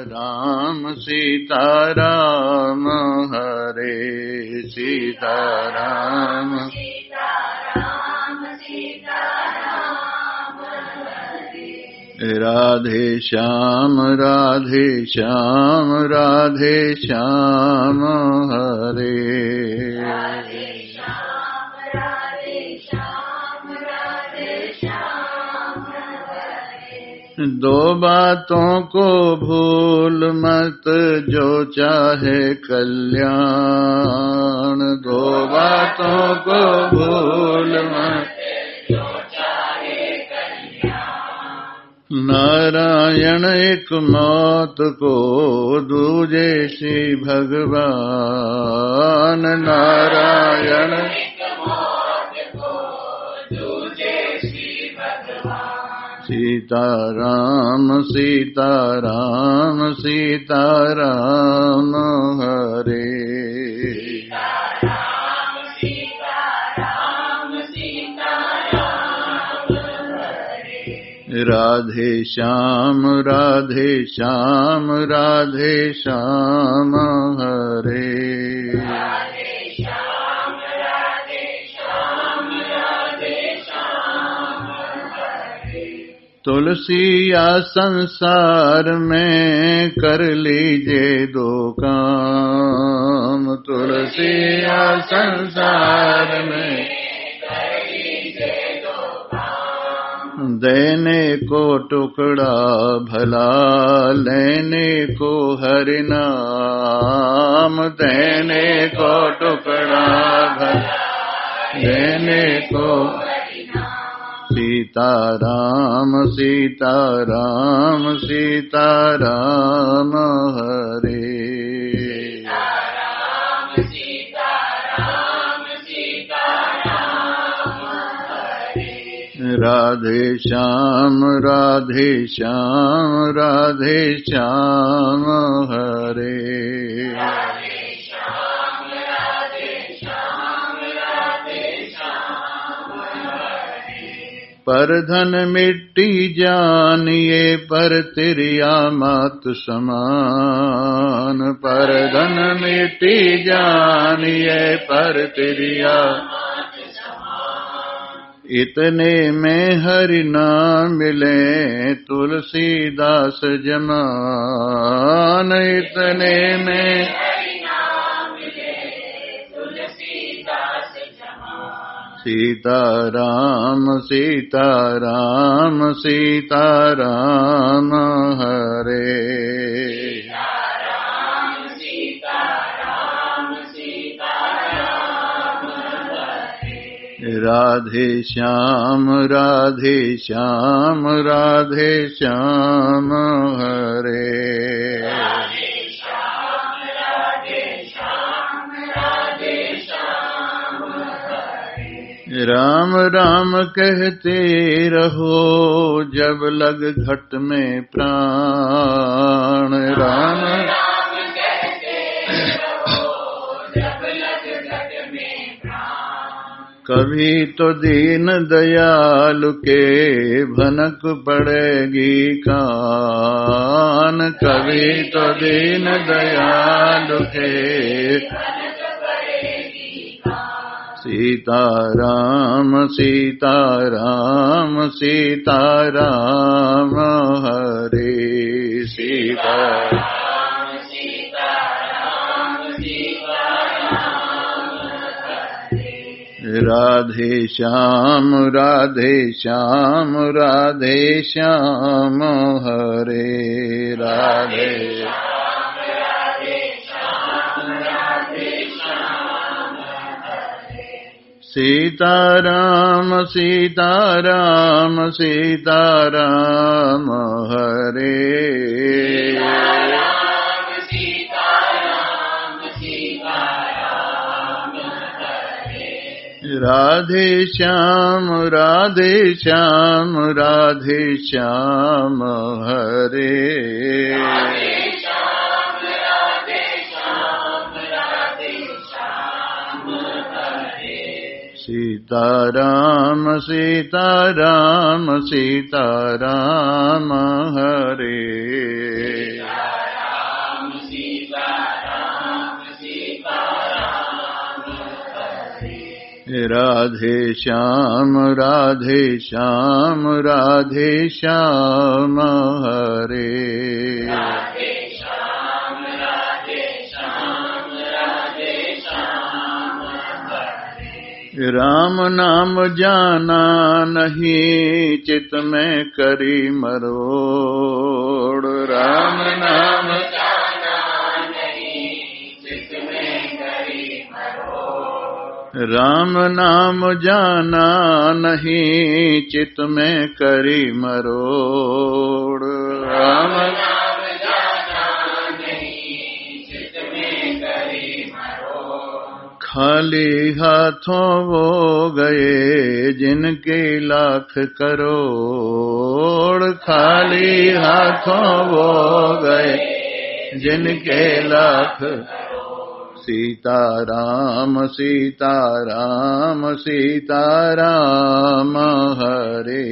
राम सीताराम हरे सीताराम राधे श्याम राधे श्याम राधे श्याम हरे दो बातों को भूल मत जो चाहे कल्याण दो बातों को भूल मत नारायण एक मौत को दूजे श्री भगवान नारायण सीताराम सीताराम सीताराम हरे राधे श्याम राधे श्याम राधे श्याम हरे तुलसी या संसार में कर लीजिए दो काम तुलसी या संसार में देने को टुकड़ा भला लेने को हरि नाम देने को टुकड़ा भला लेने को सीताराम सीताराम सीताराम हरे राधे श्याम राधे श्याम राधे श्याम हरे पर धन मिट्टी जानिए पर तिरिया मात समान पर धन मिट्टी जानिए पर तिरिया इतने में हरि नाम मिले तुलसीदास जमान इतने में सीताराम सीताराम सीताराम हरे राधे श्याम राधे श्याम राधे श्याम हरे राम राम कहते रहो जब लग घट में प्राण राम कभी तो दीन दयालु के भनक पड़ेगी कान कभी तो दीन दयालु के सीताराम सीताराम सीताराम हरे सीताराम राधे श्याम राधे श्याम राधे श्याम हरे राधे सीताराम सीताराम सीताराम हरे राधे श्याम राधे श्याम राधे श्याम हरे सीताराम सीताराम सीताराम हरे राधे श्याम राधे श्याम राधे श्याम हरे राधे श्याम राधे श्याम राधे श्याम हरे। राम नाम जाना नहीं चित में करी मरोड़ राम नाम राम नाम जाना नहीं चित में करी मरोड़ राम नाम जाना नहीं चित में करी मरोड़। खाली हाथों वो गए जिनके लाख करोड़ खाली हाथों वो गए जिनके लाख। सीताराम सीताराम सीताराम हरे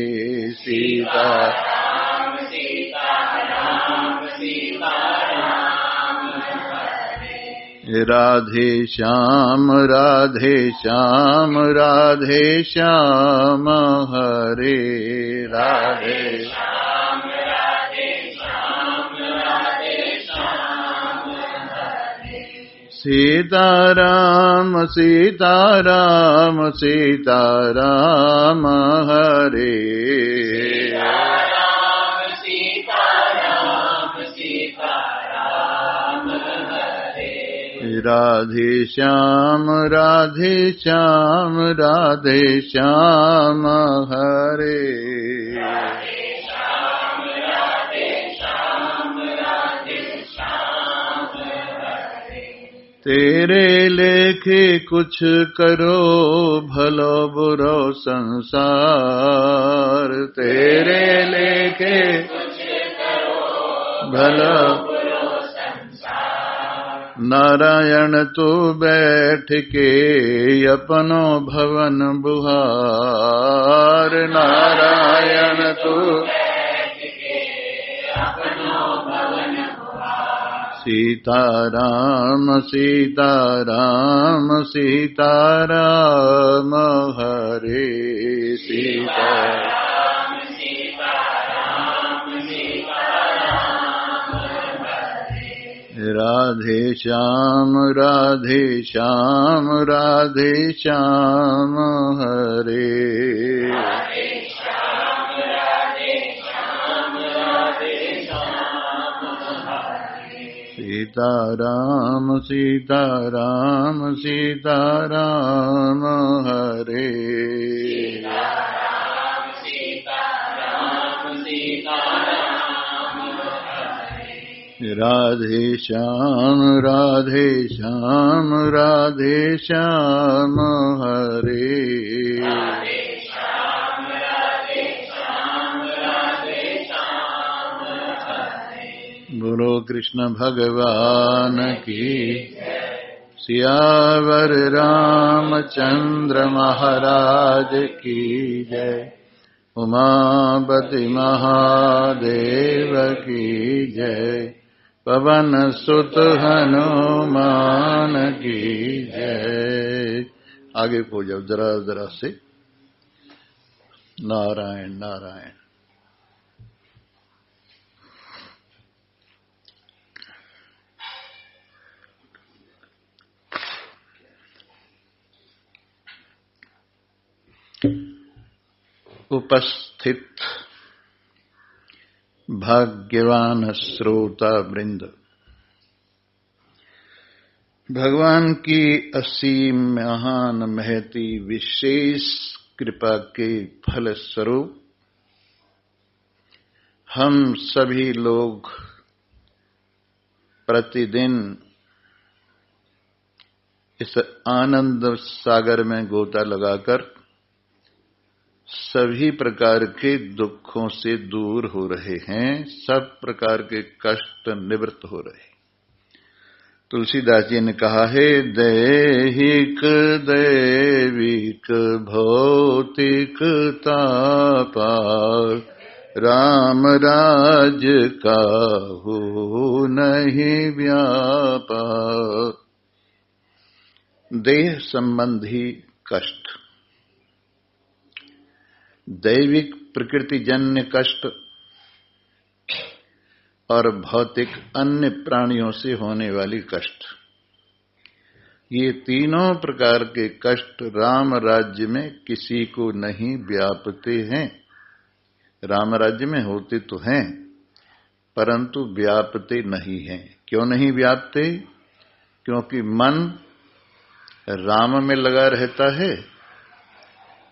सीताराम सीताराम सीताराम हरे। राधे श्याम राधे श्याम राधे श्याम हरे राधे सीताराम सीताराम सीताराम हरे सीताराम सीताराम हरे। राधे श्याम राधे श्याम राधे श्याम हरे तेरे लेखे कुछ करो भलो बुरो संसार तेरे लेखे कुछ करो भलो बुरो संसार। नारायण तू बैठ के अपनो भवन बुहार नारायण तू सीताराम सीताराम सीताराम हरे सीताराम सीताराम सीताराम हरे। राधे श्याम राधे श्याम राधे श्याम हरे सीताराम सीताराम सीताराम हरे सीताराम सीताराम सीताराम हरे। राधे श्याम राधे श्याम राधे श्याम हरे बोलो कृष्ण भगवान की सियावर रामचंद्र महाराज की जय। उमापति महादेव की जय। पवन सुत हनुमान की जय। आगे को जाओ जरा जरा से। नारायण नारायण। उपस्थित भाग्यवान श्रोता वृंद, भगवान की असीम महान महती विशेष कृपा के फल स्वरूप हम सभी लोग प्रतिदिन इस आनंद सागर में गोता लगाकर सभी प्रकार के दुखों से दूर हो रहे हैं, सब प्रकार के कष्ट निवृत्त हो रहे। तुलसीदास जी ने कहा है, दैहिक दैविक भौतिक तापा राम राज काहू नहीं व्यापा। देह संबंधी कष्ट, दैविक प्रकृतिजन्य कष्ट और भौतिक अन्य प्राणियों से होने वाली कष्ट, ये तीनों प्रकार के कष्ट राम राज्य में किसी को नहीं व्यापते हैं। राम राज्य में होते तो हैं परंतु व्यापते नहीं हैं। क्यों नहीं व्यापते? क्योंकि मन राम में लगा रहता है,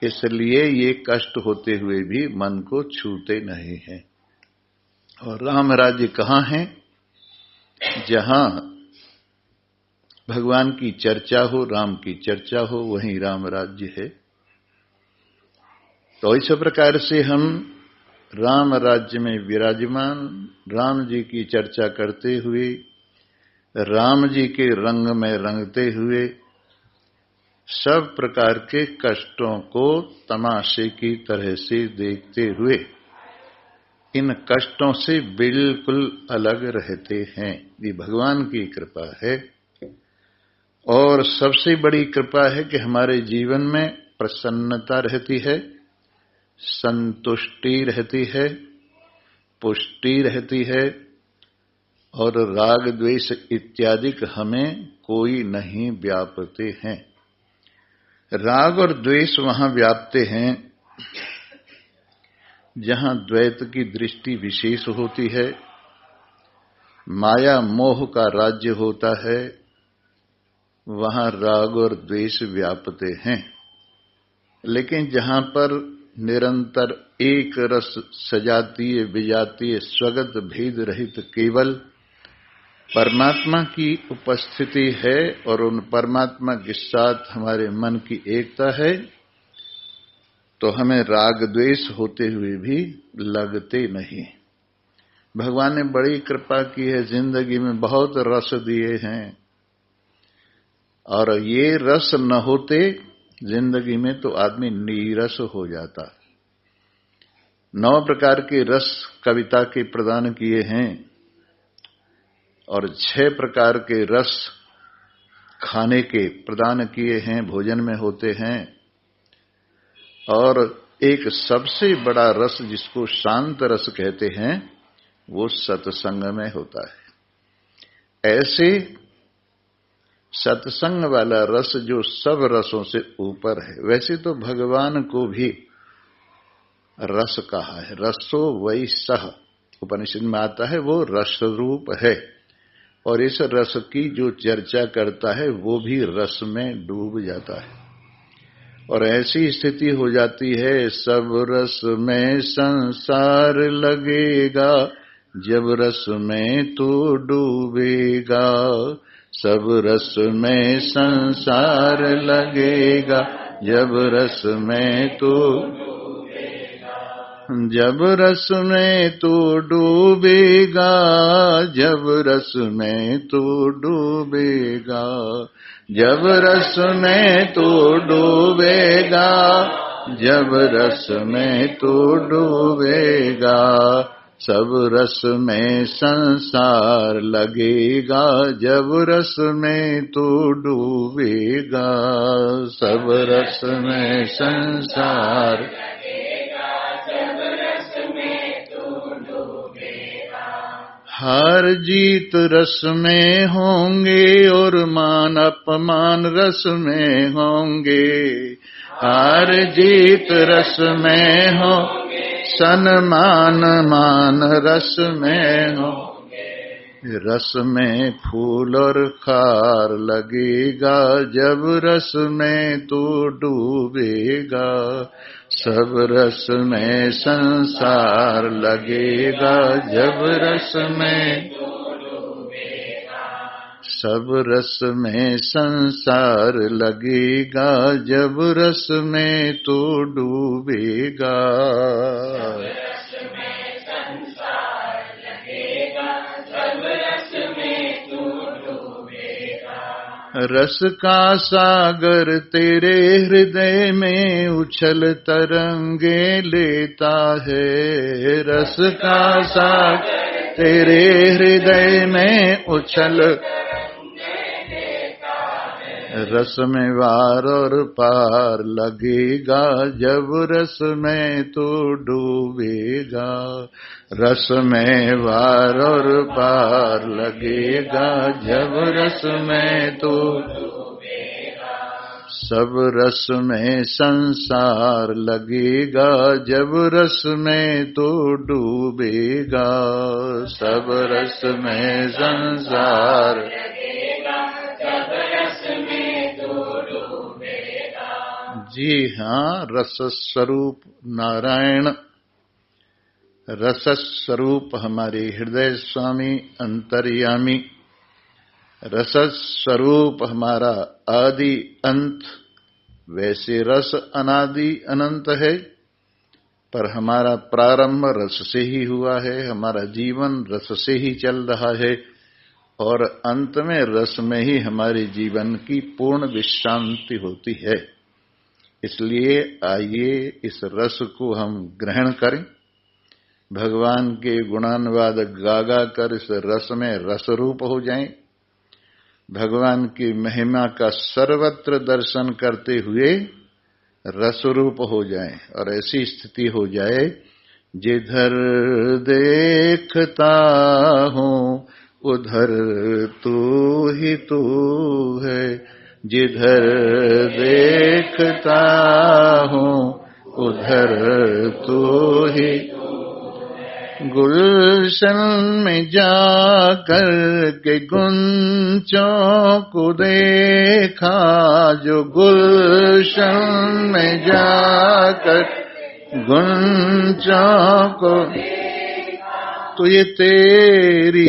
इसलिए ये कष्ट होते हुए भी मन को छूते नहीं हैं। और राम राज्य कहाँ है? जहां भगवान की चर्चा हो, राम की चर्चा हो, वहीं राम राज्य है। तो इस प्रकार से हम राम राज्य में विराजमान राम जी की चर्चा करते हुए, राम जी के रंग में रंगते हुए, सब प्रकार के कष्टों को तमाशे की तरह से देखते हुए इन कष्टों से बिल्कुल अलग रहते हैं। ये भगवान की कृपा है। और सबसे बड़ी कृपा है कि हमारे जीवन में प्रसन्नता रहती है, संतुष्टि रहती है, पुष्टि रहती है, और राग द्वेष इत्यादि हमें कोई नहीं व्यापते हैं। राग और द्वेष वहां व्यापते हैं जहां द्वैत की दृष्टि विशेष होती है, माया मोह का राज्य होता है, वहां राग और द्वेष व्यापते हैं। लेकिन जहां पर निरंतर एक रस सजातीय विजातीय स्वगत भेद रहित केवल परमात्मा की उपस्थिति है और उन परमात्मा के साथ हमारे मन की एकता है, तो हमें राग द्वेष होते हुए भी लगते नहीं। भगवान ने बड़ी कृपा की है, जिंदगी में बहुत रस दिए हैं, और ये रस न होते जिंदगी में तो आदमी नीरस हो जाता। 9 प्रकार के रस कविता के प्रदान किए हैं और 6 प्रकार के रस खाने के प्रदान किए हैं, भोजन में होते हैं। और एक सबसे बड़ा रस जिसको शांत रस कहते हैं वो सत्संग में होता है। ऐसे सत्संग वाला रस जो सब रसों से ऊपर है। वैसे तो भगवान को भी रस कहा है, रसो वै सह उपनिषद में आता है, वो रस रूप है। और इस रस की जो चर्चा करता है वो भी रस में डूब जाता है। और ऐसी स्थिति हो जाती है, सब रस में संसार लगेगा, जब रस में तू डूबेगा। सब रस में संसार लगेगा, जब रस में तू डूबेगा। जब रस में तू डूबेगा, जब रस में तू डूबेगा। जब रस में तू डूबेगा, जब रस में तू डूबेगा। सब रस में संसार लगेगा, जब रस में तू डूबेगा। सब रस में संसार लगेगा, जब रस में तू डूबेगा। हार जीत रस में होंगे और मान अपमान रस में होंगे। हार जीत रस में होंगे, सन्मान मान रस में होंगे। रस में फूल और खार लगेगा, जब रस में तू डूबेगा। सब रस में संसार लगेगा, जब रस में तू डूबेगा। सब रस में संसार लगेगा, जब रस में तू डूबेगा। सब रस में संसार लगेगा, जब रस में तू डूबेगा। रस का सागर तेरे हृदय में उछल तरंगे लेता है। रस का सागर तेरे हृदय में उछल, रस में वार और पार लगेगा जब रस में तो डूबेगा। रस में वार और पार लगेगा जब रस में तो डूबेगा। सब रस में संसार लगेगा जब रस में तो डूबेगा। सब रस में संसार लगेगा जब रस में तो डूबेगा। जी हाँ, रस स्वरूप नारायण, रस स्वरूप हमारे हृदय स्वामी अंतर्यामी, रस स्वरूप हमारा आदि अंत। वैसे रस अनादि अनंत है, पर हमारा प्रारंभ रस से ही हुआ है, हमारा जीवन रस से ही चल रहा है, और अंत में रस में ही हमारे जीवन की पूर्ण विश्रांति होती है। इसलिए आइए इस रस को हम ग्रहण करें, भगवान के गुणानुवाद गागा कर इस रस में रस रूप हो जाएं, भगवान की महिमा का सर्वत्र दर्शन करते हुए रस रूप हो जाएं, और ऐसी स्थिति हो जाए जिधर देखता हूँ उधर तू ही तू है। जिधर देखता हूँ उधर तू ही। गुलशन में जाकर के गुंचों को देखा, जो गुलशन में जाकर गुंचों को, तो ये तेरी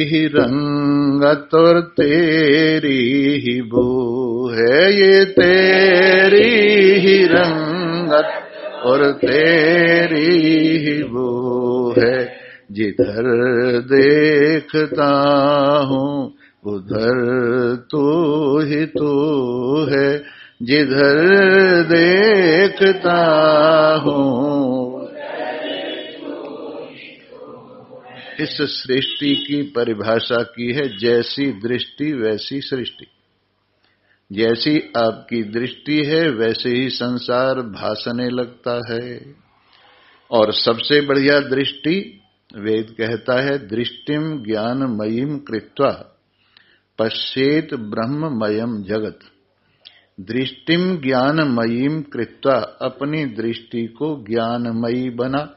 ही रंगत और तेरी ही बू है। ये तेरी ही रंगत और तेरी ही वो है। जिधर देखता हूँ उधर तू ही तू है। जिधर देखता हूँ। इस सृष्टि की परिभाषा की है, जैसी दृष्टि वैसी सृष्टि। जैसी आपकी दृष्टि है वैसे ही संसार भासने लगता है। और सबसे बढ़िया दृष्टि, वेद कहता है, दृष्टिम ज्ञानमयीम कृत्वा पश्येत ब्रह्ममयम जगत। दृष्टिम ज्ञानमयीम कृत्वा, अपनी दृष्टि को ज्ञानमयी बना।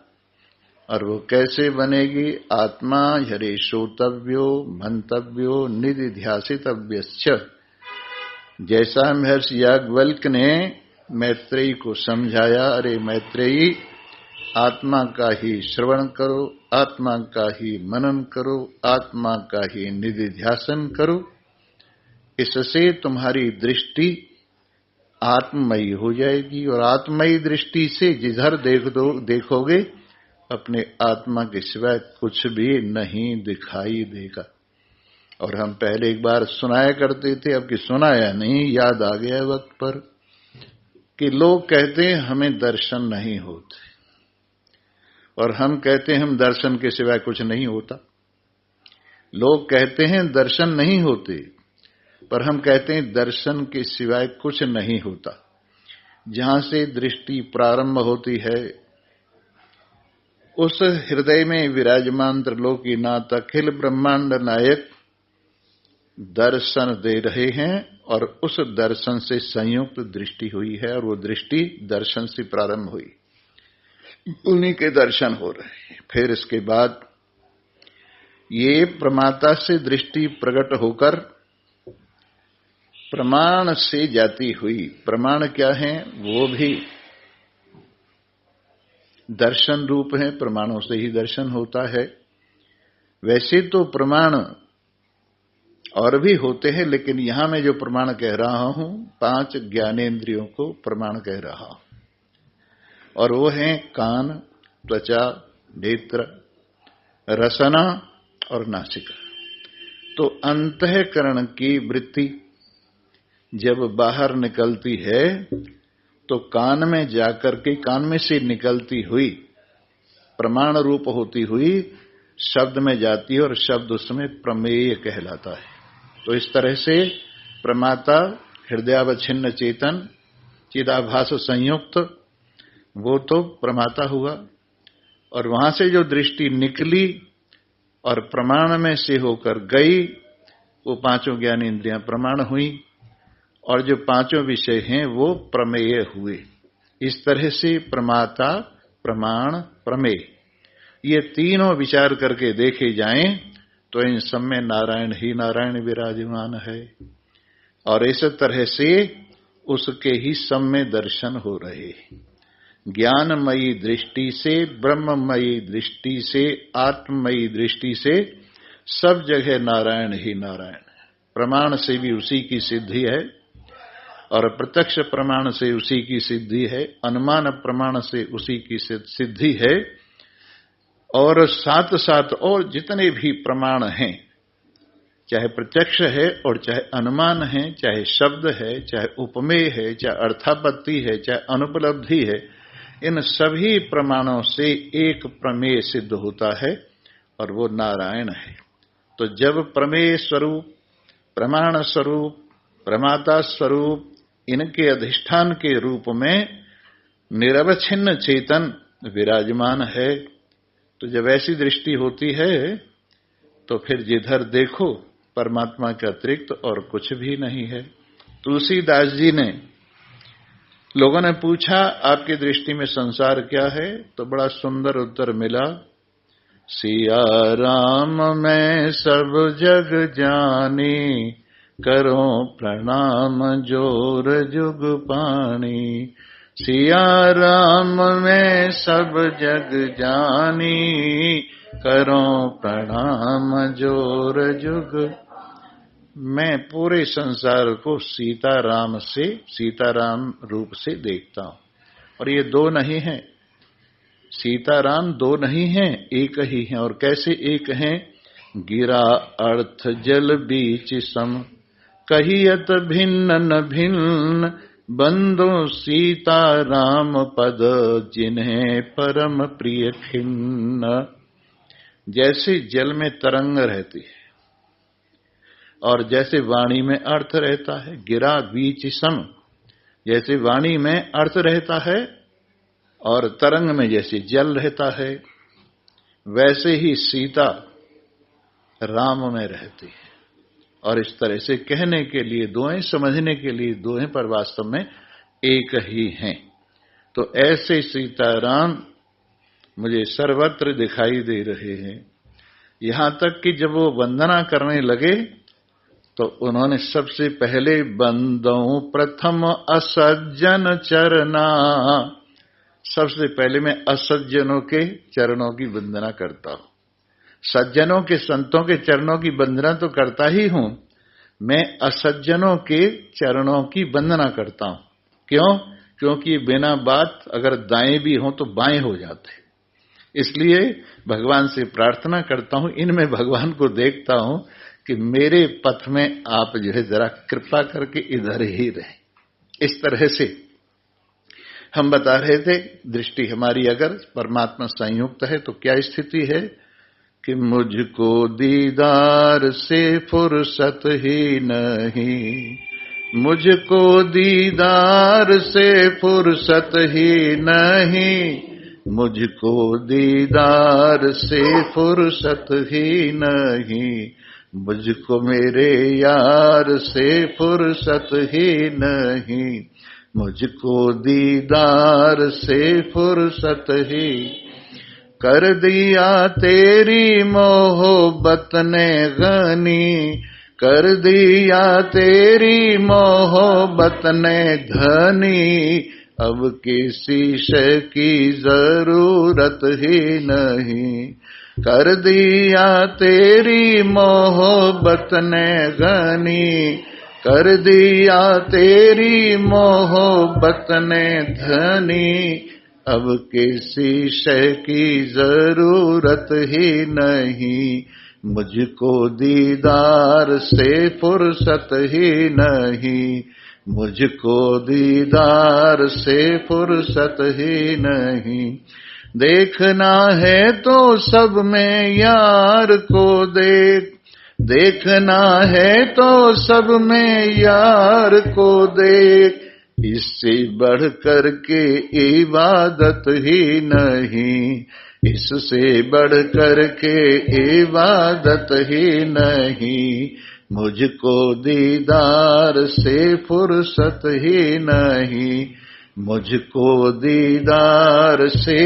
और वो कैसे बनेगी? आत्मा हरे श्रोतव्यो मंतव्यो निधिध्यासितव्यश्च। जैसा महर्षि याज्ञवल्क्य ने मैत्रेयी को समझाया, अरे मैत्रेयी, आत्मा का ही श्रवण करो, आत्मा का ही मनन करो, आत्मा का ही निधिध्यासन करो। इससे तुम्हारी दृष्टि आत्ममयी हो जाएगी, और आत्ममयी दृष्टि से जिधर देखोगे अपने आत्मा के सिवाय कुछ भी नहीं दिखाई देगा। और हम पहले एक बार सुनाया करते थे, अब कि सुनाया नहीं, याद आ गया वक्त पर, कि लोग कहते हैं हमें दर्शन नहीं होते, और हम कहते हैं हम दर्शन के सिवाय कुछ नहीं होता। लोग कहते हैं दर्शन नहीं होते, पर हम कहते हैं दर्शन के सिवाय कुछ नहीं होता। जहां से दृष्टि प्रारंभ होती है, उस हृदय में विराजमान त्रिलोकीनाथ अखिल ब्रह्मांड नायक दर्शन दे रहे हैं, और उस दर्शन से संयुक्त दृष्टि हुई है, और वो दृष्टि दर्शन से प्रारंभ हुई, उन्हीं के दर्शन हो रहे हैं। फिर इसके बाद ये प्रमाता से दृष्टि प्रकट होकर प्रमाण से जाती हुई, प्रमाण क्या है? वो भी दर्शन रूप है, प्रमाणों से ही दर्शन होता है। वैसे तो प्रमाण और भी होते हैं, लेकिन यहां मैं जो प्रमाण कह रहा हूं, 5 ज्ञानेंद्रियों को प्रमाण कह रहा हूं, और वो हैं कान, त्वचा, नेत्र, रसना और नासिका। तो अंतःकरण की वृत्ति जब बाहर निकलती है तो कान में जाकर के, कान में से निकलती हुई प्रमाण रूप होती हुई शब्द में जाती है, और शब्द उसमें प्रमेय कहलाता है। तो इस तरह से प्रमाता हृदयावच्छिन्न चेतन चिदाभास संयुक्त, वो तो प्रमाता हुआ। और वहां से जो दृष्टि निकली और प्रमाण में से होकर गई, वो पांचों ज्ञान इंद्रियां प्रमाण हुई, और जो पांचों विषय हैं वो प्रमेय हुए। इस तरह से प्रमाता, प्रमाण, प्रमेय, ये तीनों विचार करके देखे जाएं तो इन सब में नारायण ही नारायण विराजमान है। और इस तरह से उसके ही सब में दर्शन हो रहे। ज्ञानमयी दृष्टि से, ब्रह्ममयी दृष्टि से, आत्ममयी दृष्टि से सब जगह नारायण ही नारायण है। प्रमाण से भी उसी की सिद्धि है, और प्रत्यक्ष प्रमाण से उसी की सिद्धि है, अनुमान प्रमाण से उसी की सिद्धि है, और साथ साथ और जितने भी प्रमाण हैं, चाहे प्रत्यक्ष है और चाहे अनुमान है, चाहे शब्द है, चाहे उपमेय है, चाहे अर्थापत्ति है, चाहे अनुपलब्धि है, इन सभी प्रमाणों से एक प्रमेय सिद्ध होता है, और वो नारायण है। तो जब प्रमेय स्वरूप, प्रमाण स्वरूप, प्रमाता स्वरूप, इनके अधिष्ठान के रूप में निरवच्छिन्न चेतन विराजमान है, तो जब ऐसी दृष्टि होती है तो फिर जिधर देखो परमात्मा के अतिरिक्त और कुछ भी नहीं है। तुलसीदास जी ने, लोगों ने पूछा आपकी दृष्टि में संसार क्या है, तो बड़ा सुंदर उत्तर मिला, सिया राम मैं सब जग जानी, करो प्रणाम जोर जुग पानी। सिया राम मैं सब जग जानी, करो प्रणाम जोर जुग। मैं पूरे संसार को सीताराम से, सीताराम रूप से देखता हूं। और ये दो नहीं है, सीताराम दो नहीं हैं, एक ही हैं। और कैसे एक हैं? गिरा अर्थ जल बीच सम, कहियत भिन्न न भिन्न, बंदो सीता राम पद, जिन्हें परम प्रिय खिन्न। जैसे जल में तरंग रहती है और जैसे वाणी में अर्थ रहता है, गिरा बीच सम, जैसे वाणी में अर्थ रहता है और तरंग में जैसे जल रहता है, वैसे ही सीता राम में रहती है। और इस तरह से कहने के लिए दो हैं, समझने के लिए दो हैं, पर वास्तव में एक ही हैं। तो ऐसे सीताराम मुझे सर्वत्र दिखाई दे रहे हैं। यहां तक कि जब वो वंदना करने लगे तो उन्होंने सबसे पहले बंदों प्रथम असज्जन चरना, सबसे पहले मैं असज्जनों के चरणों की वंदना करता हूं। सज्जनों के, संतों के चरणों की वंदना तो करता ही हूं, मैं असज्जनों के चरणों की वंदना करता हूं। क्यों? क्योंकि बिना बात अगर दाएं भी हो तो बाएं हो जाते। इसलिए भगवान से प्रार्थना करता हूं, इनमें भगवान को देखता हूं कि मेरे पथ में आप जो है जरा कृपा करके इधर ही रहे। इस तरह से हम बता रहे थे, दृष्टि हमारी अगर परमात्मा संयुक्त है तो क्या स्थिति है कि मुझको दीदार से फुर्सत ही नहीं, मुझको दीदार से फुर्सत ही नहीं, मुझको दीदार से फुर्सत ही नहीं, मुझको मेरे यार से फुर्सत ही नहीं, मुझको दीदार से फुर्सत ही। कर दिया तेरी मोहब्बत ने गनी, कर दिया तेरी मोहब्बत ने धनी, अब किसी शय की जरूरत ही नहीं। कर दिया तेरी मोहब्बत ने गनी, कर दिया तेरी मोहब्बत ने धनी, अब किसी शय की जरूरत ही नहीं, मुझको दीदार से फुर्सत ही नहीं, मुझको दीदार से फुर्सत ही नहीं। देखना है तो सब में यार को देख, देखना है तो सब में यार को देख, इससे बढ़ कर के इबादत ही नहीं, इससे बढ़ कर के इबादत ही नहीं, मुझको दीदार से फुर्सत ही नहीं, मुझको दीदार से।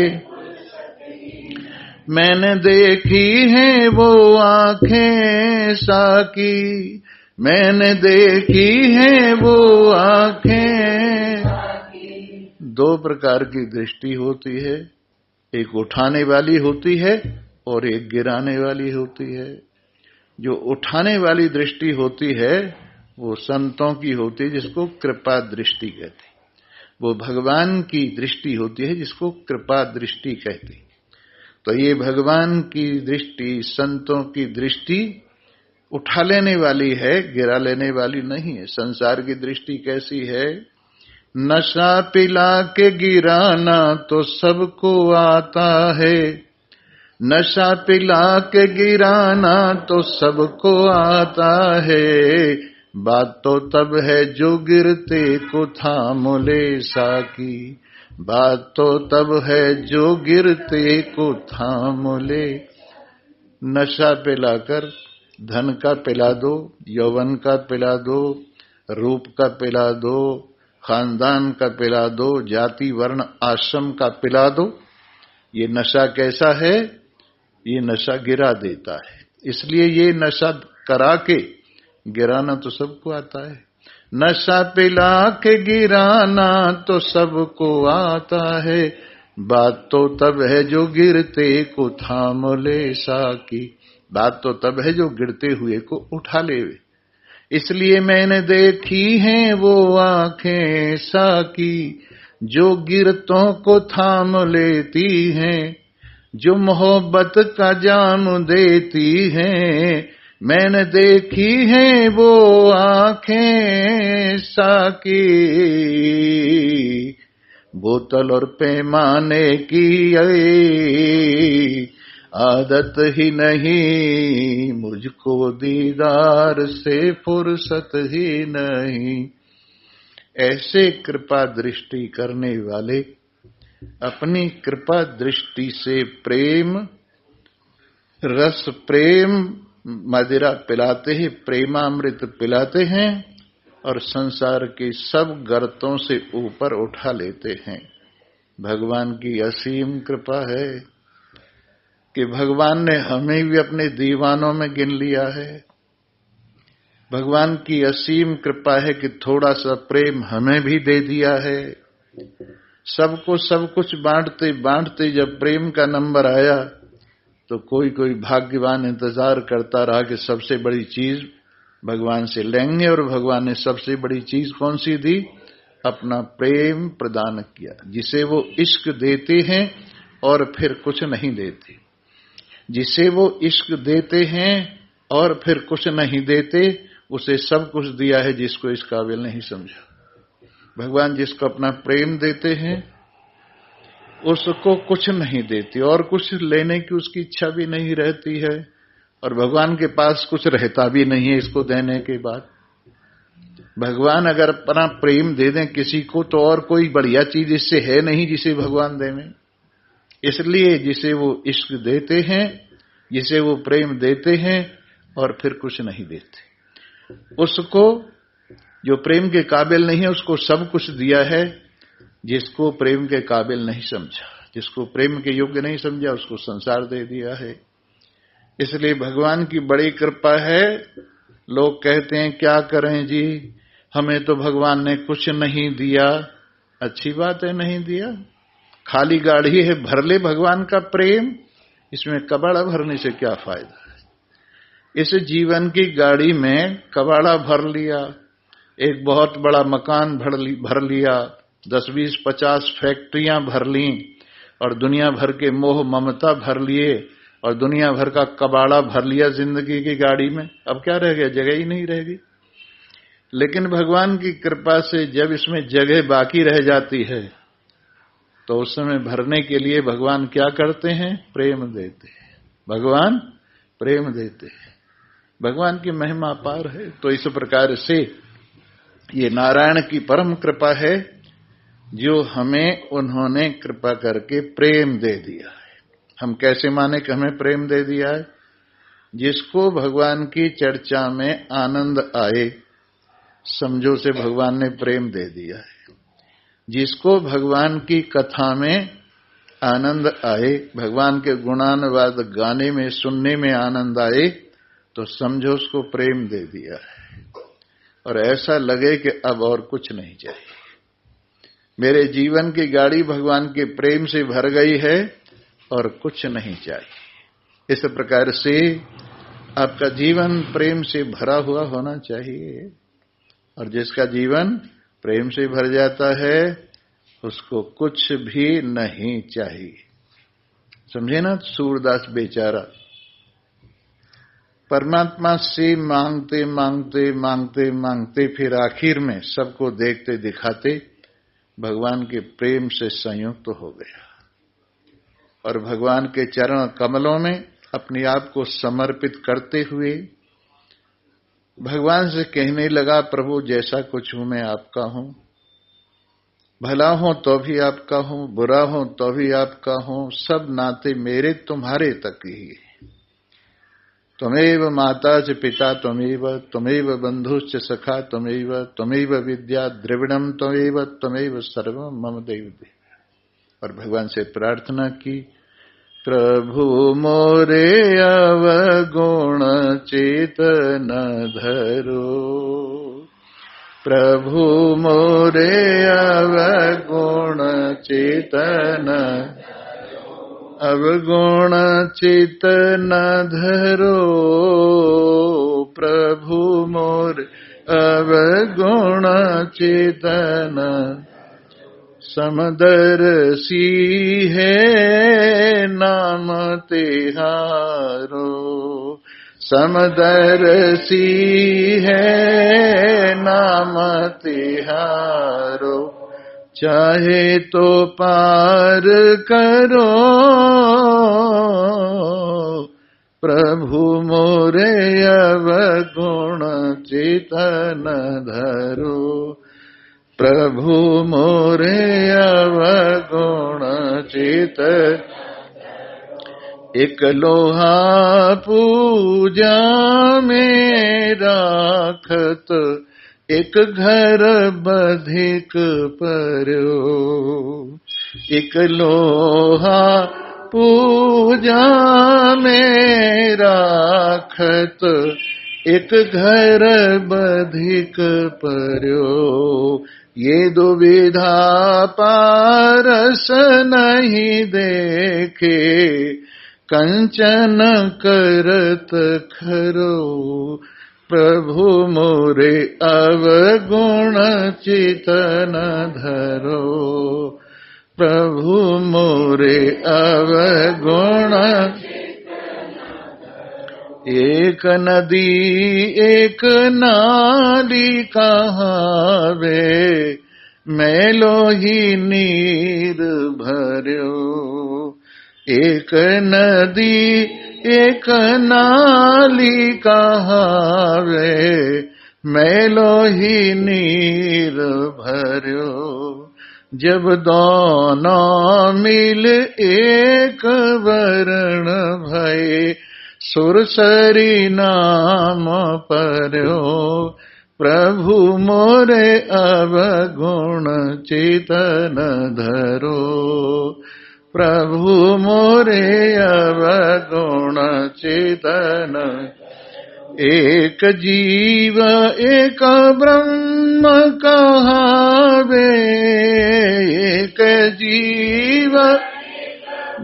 मैंने देखी है वो आंखें साकी, मैंने देखी है वो आंखें। दो प्रकार की दृष्टि होती है, एक उठाने वाली होती है और एक गिराने वाली होती है। जो उठाने वाली दृष्टि होती है वो संतों की होती है, जिसको कृपा दृष्टि कहते हैं। वो भगवान की दृष्टि होती है जिसको कृपा दृष्टि कहते हैं। तो ये भगवान की दृष्टि, संतों की दृष्टि उठा लेने वाली है, गिरा लेने वाली नहीं है। संसार की दृष्टि कैसी है? नशा पिला के गिराना तो सबको आता है, नशा पिला के गिराना तो सबको आता है, बात तो तब है जो गिरते को थाम ले साकी, बात तो तब है जो गिरते को थाम ले। नशा पिलाकर धन का पिला दो, यौवन का पिला दो, रूप का पिला दो, खानदान का पिला दो, जाति वर्ण आश्रम का पिला दो। ये नशा कैसा है? ये नशा गिरा देता है। इसलिए ये नशा करा के गिराना तो सबको आता है। नशा पिला के गिराना तो सबको आता है, बात तो तब है जो गिरते को थाम ले साकी, बात तो तब है जो गिरते हुए को उठा ले। इसलिए मैंने देखी हैं वो आंखें साकी, जो गिरतों को थाम लेती हैं, जो मोहब्बत का जाम देती हैं। मैंने देखी हैं वो आंखें साकी, बोतल और पैमाने की आदत ही नहीं, मुझको दीदार से फुर्सत ही नहीं। ऐसे कृपा दृष्टि करने वाले अपनी कृपा दृष्टि से प्रेम रस, प्रेम मदिरा पिलाते हैं, प्रेमामृत पिलाते हैं और संसार के सब गर्तों से ऊपर उठा लेते हैं। भगवान की असीम कृपा है कि भगवान ने हमें भी अपने दीवानों में गिन लिया है। भगवान की असीम कृपा है कि थोड़ा सा प्रेम हमें भी दे दिया है। सबको सब कुछ बांटते बांटते जब प्रेम का नंबर आया तो कोई कोई भाग्यवान इंतजार करता रहा कि सबसे बड़ी चीज भगवान से लेंगे, और भगवान ने सबसे बड़ी चीज कौन सी दी? अपना प्रेम प्रदान किया, जिसे वो इश्क देते हैं और फिर कुछ नहीं देते, जिसे वो इश्क देते हैं और फिर कुछ नहीं देते, उसे सब कुछ दिया है जिसको इस काबिल नहीं समझा। भगवान जिसको अपना प्रेम देते हैं उसको कुछ नहीं देती और कुछ लेने की उसकी इच्छा भी नहीं रहती है, और भगवान के पास कुछ रहता भी नहीं है इसको देने के बाद। भगवान अगर अपना प्रेम दे दें किसी को तो और कोई बढ़िया चीज इससे है नहीं जिसे भगवान देवें। इसलिए जिसे वो इश्क देते हैं, जिसे वो प्रेम देते हैं और फिर कुछ नहीं देते, उसको जो प्रेम के काबिल नहीं है उसको सब कुछ दिया है। जिसको प्रेम के काबिल नहीं समझा, जिसको प्रेम के योग्य नहीं समझा, उसको संसार दे दिया है। इसलिए भगवान की बड़ी कृपा है। लोग कहते हैं क्या करें जी, हमें तो भगवान ने कुछ नहीं दिया। अच्छी बात है, नहीं दिया, खाली गाड़ी है, भर ले भगवान का प्रेम, इसमें कबाड़ा भरने से क्या फायदा है। इस जीवन की गाड़ी में कबाड़ा भर लिया, एक बहुत बड़ा मकान भर लिया, 10, 20, 50 फैक्ट्रियां भर ली और दुनिया भर के मोह ममता भर लिए और दुनिया भर का कबाड़ा भर लिया जिंदगी की गाड़ी में। अब क्या रह गया? जगह ही नहीं रहेगी। लेकिन भगवान की कृपा से जब इसमें जगह बाकी रह जाती है तो उस समय भरने के लिए भगवान क्या करते हैं? प्रेम देते हैं। भगवान प्रेम देते हैं। भगवान की महिमा अपार है। तो इस प्रकार से ये नारायण की परम कृपा है जो हमें उन्होंने कृपा करके प्रेम दे दिया है। हम कैसे माने कि हमें प्रेम दे दिया है? जिसको भगवान की चर्चा में आनंद आए, समझो से भगवान ने प्रेम दे दिया है। जिसको भगवान की कथा में आनंद आए, भगवान के गुणानुवाद गाने में सुनने में आनंद आए, तो समझो उसको प्रेम दे दिया है। और ऐसा लगे कि अब और कुछ नहीं चाहिए। मेरे जीवन की गाड़ी भगवान के प्रेम से भर गई है और कुछ नहीं चाहिए। इस प्रकार से आपका जीवन प्रेम से भरा हुआ होना चाहिए। और जिसका जीवन प्रेम से भर जाता है उसको कुछ भी नहीं चाहिए। समझे ना? सूरदास बेचारा परमात्मा से मांगते मांगते मांगते मांगते फिर आखिर में सबको देखते दिखाते भगवान के प्रेम से संयुक्त हो गया और भगवान के चरण कमलों में अपने आप को समर्पित करते हुए भगवान से कहने लगा, प्रभु जैसा कुछ हूं मैं आपका हूं, भला हो तो भी आपका हूं, बुरा हो तो भी आपका हूं, सब नाते मेरे तुम्हारे तक ही है। त्वमेव माता च पिता त्वमेव, त्वमेव बंधुश्च सखा त्वमेव, त्वमेव विद्या द्रविणम त्वमेव, त्वमेव सर्वम मम देव देव। और भगवान से प्रार्थना की, प्रभु मोरे अवगुण चेतन धरो, प्रभु मोरे अवगुण चेतन, अवगुण चेतन धरो, प्रभु मोरे अवगुण चेतन, समदर्शी है नाम तिहारो, समदर्शी है नाम तिहारो, चाहे तो पार करो, प्रभु मोरे अवगुण चेतन धरो, प्रभु मोरे अवगुण चेतन। एक लोहा पूजा में राखत, एक घर बधिक पर्यो, एक लोहा पूजा में राखत, एक घर बधिक पर्यो, ये दुविधा पारस नहीं देखे, कंचन करत खरो, प्रभु मोरे अवगुण चितन धरो, प्रभु मोरे अवगुण। एक नदी एक नाली कहावे, मैलो ही नीर भर्यो, एक नदी एक नाली कहावे, मैलो ही नीर भर्यो, जब दोनों मिल एक वरण भये, सुरसरी नाम पर्यो, प्रभु मोरे अवगुण चेतन धरो, प्रभु मोरे अवगुण चेतन। एक जीव एक ब्रह्म कहावे, एक जीव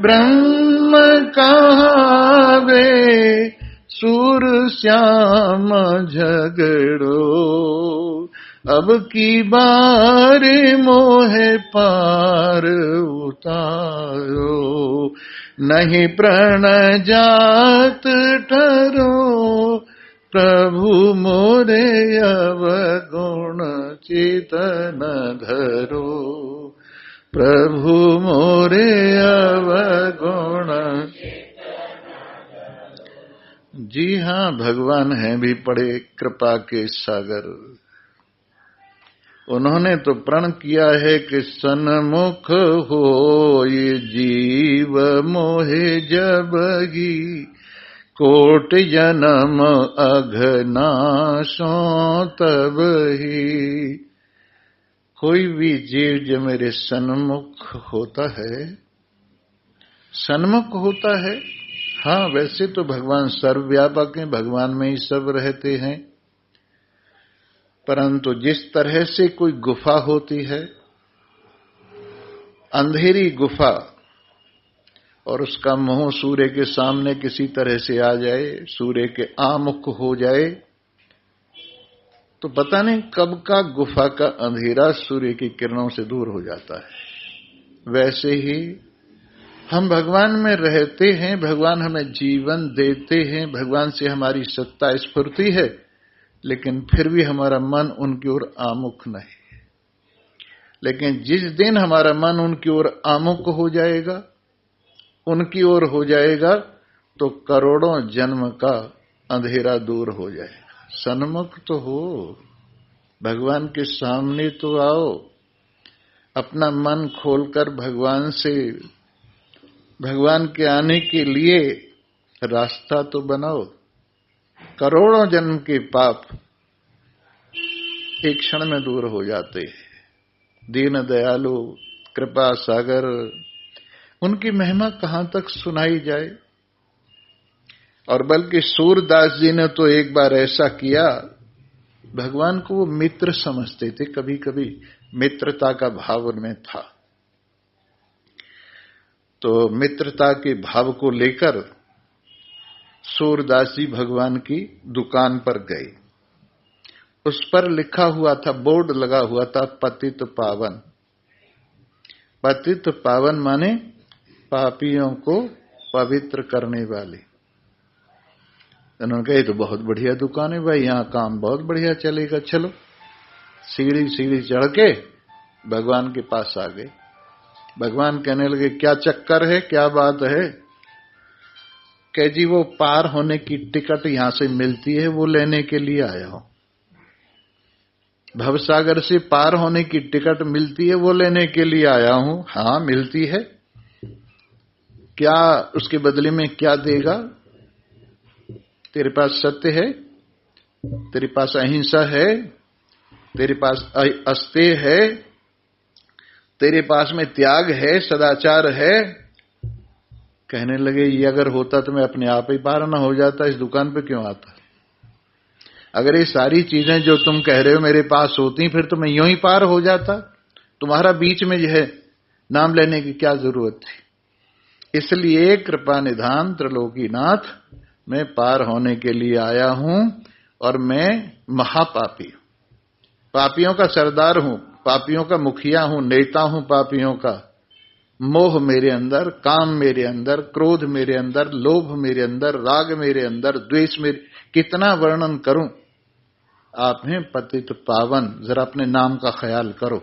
ब्रह्म कहावे, सूर श्याम झगड़ो, अब की बार मोहे पार उतारो, नहीं प्रण जात ठरो, प्रभु मोरे अवगुण चेतन धरो, प्रभु मोरे अवगुण। जी हाँ, भगवान हैं भी बड़े कृपा के सागर। उन्होंने तो प्रण किया है कि सन्मुख हो ये जीव मोहे जबगी, कोट जन्म अघनाशों तब ही। कोई भी जीव जो मेरे सन्मुख होता है, सन्मुख होता है। हाँ, वैसे तो भगवान सर्वव्यापक हैं, भगवान में ही सब रहते हैं, परंतु जिस तरह से कोई गुफा होती है, अंधेरी गुफा, और उसका मुंह सूर्य के सामने किसी तरह से आ जाए, सूर्य के आमुख हो जाए, तो पता नहीं कब का गुफा का अंधेरा सूर्य की किरणों से दूर हो जाता है। वैसे ही हम भगवान में रहते हैं, भगवान हमें जीवन देते हैं, भगवान से हमारी सत्ता स्फूर्ति है, लेकिन फिर भी हमारा मन उनकी ओर आमुख नहीं है। लेकिन जिस दिन हमारा मन उनकी ओर आमुख हो जाएगा, उनकी ओर हो जाएगा, तो करोड़ों जन्म का अंधेरा दूर हो जाएगा। सन्मुख तो हो, भगवान के सामने तो आओ, अपना मन खोलकर भगवान के आने के लिए रास्ता तो बनाओ। करोड़ों जन्म के पाप एक क्षण में दूर हो जाते हैं। दीन दयालु कृपा सागर, उनकी महिमा कहां तक सुनाई जाए। और बल्कि सूरदास जी ने तो एक बार ऐसा किया, भगवान को वो मित्र समझते थे, कभी कभी मित्रता का भाव उनमें था। तो मित्रता के भाव को लेकर सूरदास जी भगवान की दुकान पर गए। उस पर लिखा हुआ था, बोर्ड लगा हुआ था, पतित पावन। पतित पावन माने पापियों को पवित्र करने वाले। उन्होंने कहा, ये तो बहुत बढ़िया दुकान है भाई, यहां काम बहुत बढ़िया चलेगा, चलो। सीढ़ी सीढ़ी चढ़ के भगवान के पास आ गए। भगवान कहने लगे, क्या चक्कर है, क्या बात है? कह जी, वो पार होने की टिकट यहां से मिलती है, वो लेने के लिए आया हूं। भवसागर से पार होने की टिकट मिलती है, वो लेने के लिए आया हूं। हाँ, मिलती है। क्या उसके बदले में क्या देगा? तेरे पास सत्य है, तेरे पास अहिंसा है, तेरे पास अस्तेय है, तेरे पास में त्याग है, सदाचार है। कहने लगे, ये अगर होता तो मैं अपने आप ही पार न हो जाता, इस दुकान पे क्यों आता? अगर ये सारी चीजें जो तुम कह रहे हो मेरे पास होती, फिर तो मैं यूं ही पार हो जाता। तुम्हारा बीच में जो है नाम लेने की क्या जरूरत थी? इसलिए कृपा निधान त्रिलोकीनाथ, मैं पार होने के लिए आया हूं, और मैं महापापी हूं, पापियों का सरदार हूं, पापियों का मुखिया हूं, नेता हूं पापियों का। मोह मेरे अंदर, काम मेरे अंदर, क्रोध मेरे अंदर, लोभ मेरे अंदर, राग मेरे अंदर, द्वेष मेरे, कितना वर्णन करूं। आप हैं पतित पावन, जरा अपने नाम का ख्याल करो।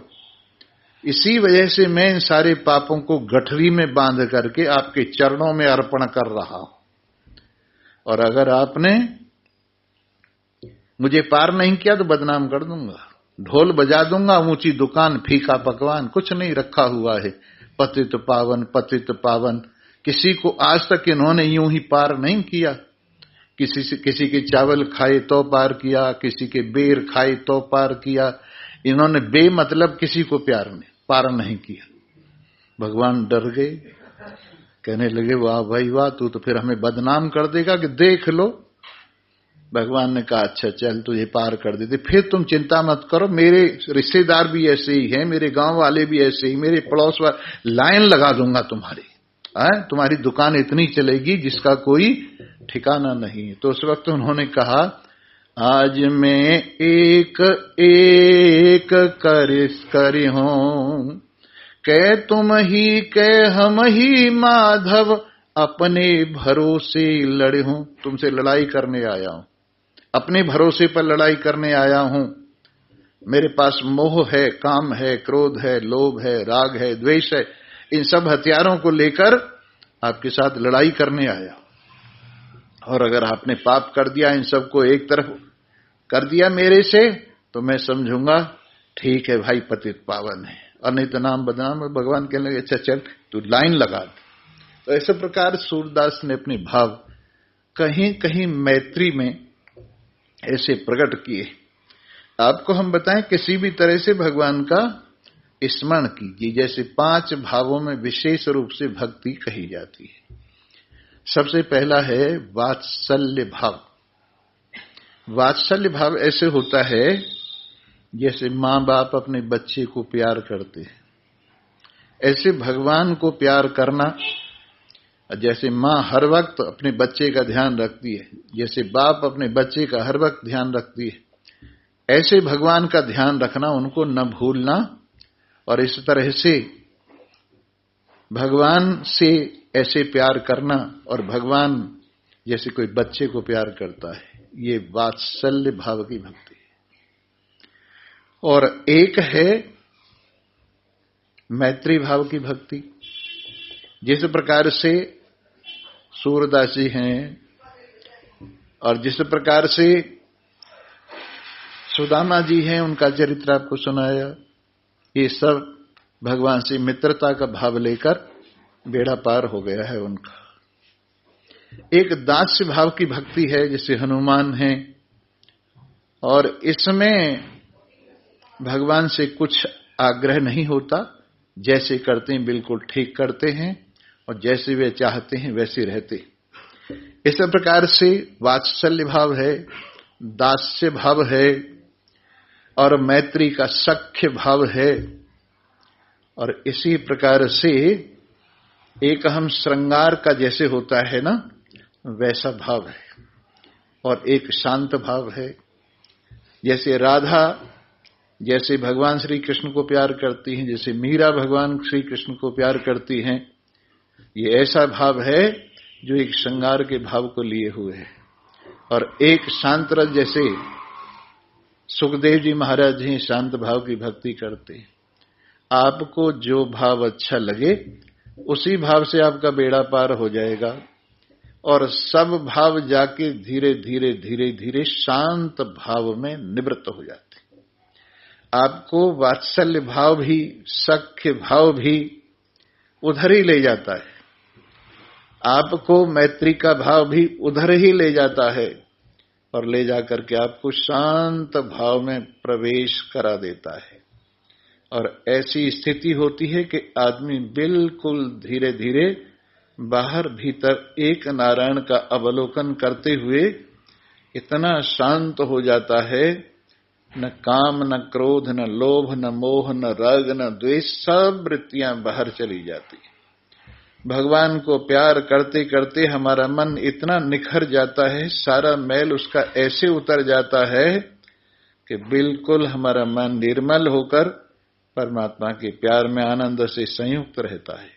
इसी वजह से मैं इन सारे पापों को गठरी में बांध करके आपके चरणों में अर्पण कर रहा हूं। और अगर आपने मुझे पार नहीं किया तो बदनाम कर दूंगा, ढोल बजा दूंगा, ऊंची दुकान, फीका पकवान, कुछ नहीं रखा हुआ है। पतित पावन, पतित पावन। किसी को आज तक इन्होंने यूं ही पार नहीं किया। किसी के चावल खाए तो पार किया, किसी के बेर खाए तो पार किया। इन्होंने बेमतलब किसी को पार नहीं किया। भगवान डर गए, कहने लगे, वाह भाई वाह, तू तो फिर हमें बदनाम कर देगा कि देख लो। भगवान ने कहा, अच्छा चल, तुझे पार कर देते, फिर तुम चिंता मत करो, मेरे रिश्तेदार भी ऐसे ही हैं, मेरे गांव वाले भी ऐसे ही, मेरे पड़ोस वाले, लाइन लगा दूंगा तुम्हारी दुकान इतनी चलेगी जिसका कोई ठिकाना नहीं। तो उस वक्त उन्होंने कहा, आज मैं एक एक करी हूं, कै तुम ही कै हम ही माधव, अपने भरोसे लड़े हूं। तुमसे लड़ाई करने आया हूं, अपने भरोसे पर लड़ाई करने आया हूं। मेरे पास मोह है, काम है, क्रोध है, लोभ है, राग है, द्वेष है। इन सब हथियारों को लेकर आपके साथ लड़ाई करने आया। और अगर आपने पाप कर दिया, इन सबको एक तरफ कर दिया मेरे से, तो मैं समझूंगा ठीक है भाई पतित पावन है, और नहीं तो नाम बदनाम। भगवान कहने लगे अच्छा चल तू लाइन लगा दे। तो ऐसे प्रकार सूरदास ने अपने भाव कहीं कहीं मैत्री में ऐसे प्रकट किए। आपको हम बताएं किसी भी तरह से भगवान का स्मरण कीजिए। जैसे 5 भावों में विशेष रूप से भक्ति कही जाती है। सबसे पहला है वात्सल्य भाव। वात्सल्य भाव ऐसे होता है जैसे माँ बाप अपने बच्चे को प्यार करते हैं, ऐसे भगवान को प्यार करना। जैसे माँ हर वक्त अपने बच्चे का ध्यान रखती है, जैसे बाप अपने बच्चे का हर वक्त ध्यान रखती है, ऐसे भगवान का ध्यान रखना, उनको न भूलना। और इस तरह से भगवान से ऐसे प्यार करना, और भगवान जैसे कोई बच्चे को प्यार करता है, ये वात्सल्य भाव की भक्ति है। और एक है मैत्री भाव की भक्ति। जिस प्रकार से सूरदास जी हैं और जिस प्रकार से सुदामा जी हैं, उनका चरित्र आपको सुनाया, ये सब भगवान से मित्रता का भाव लेकर बेड़ा पार हो गया है उनका। एक दास्य भाव की भक्ति है, जैसे हनुमान हैं, और इसमें भगवान से कुछ आग्रह नहीं होता, जैसे करते हैं बिल्कुल ठीक करते हैं, और जैसे वे चाहते हैं वैसे रहते। इस प्रकार से वात्सल्य भाव है, दास्य भाव है, और मैत्री का सख्य भाव है। और इसी प्रकार से एक हम श्रृंगार का जैसे होता है ना, वैसा भाव है। और एक शांत भाव है, जैसे राधा जैसे भगवान श्री कृष्ण को प्यार करती हैं, जैसे मीरा भगवान श्री कृष्ण को प्यार करती हैं, ये ऐसा भाव है जो एक श्रृंगार के भाव को लिए हुए है। और एक शांत रस, जैसे सुखदेव जी महाराज जी शांत भाव की भक्ति करते हैं। आपको जो भाव अच्छा लगे उसी भाव से आपका बेड़ा पार हो जाएगा, और सब भाव जाके धीरे धीरे धीरे धीरे शांत भाव में निवृत्त हो जाते। आपको वात्सल्य भाव भी, सख्य भाव भी उधर ही ले जाता है, आपको मैत्री का भाव भी उधर ही ले जाता है, और ले जाकर के आपको शांत भाव में प्रवेश करा देता है। और ऐसी स्थिति होती है कि आदमी बिल्कुल धीरे धीरे बाहर भीतर एक नारायण का अवलोकन करते हुए इतना शांत हो जाता है, न काम न क्रोध न लोभ न मोह न राग न द्वेष, सब वृत्तियां बाहर चली जाती। भगवान को प्यार करते करते हमारा मन इतना निखर जाता है, सारा मैल उसका ऐसे उतर जाता है कि बिल्कुल हमारा मन निर्मल होकर परमात्मा के प्यार में आनंद से संयुक्त रहता है।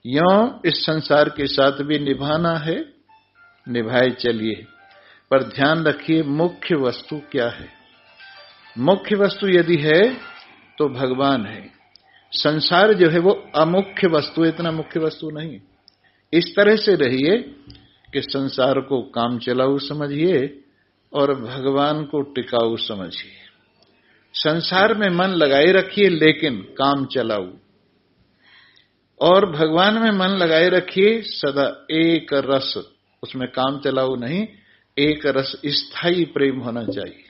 यों इस संसार के साथ भी निभाना है, निभाए चलिए, पर ध्यान रखिए मुख्य वस्तु क्या है। मुख्य वस्तु यदि है तो भगवान है। संसार जो है वो अमुख्य वस्तु, इतना मुख्य वस्तु नहीं। इस तरह से रहिए कि संसार को काम चलाऊ समझिए और भगवान को टिकाऊ समझिए। संसार में मन लगाए रखिए लेकिन काम चलाऊ, और भगवान में मन लगाए रखिए सदा एक रस, उसमें काम चलाऊ नहीं, एक रस स्थायी प्रेम होना चाहिए।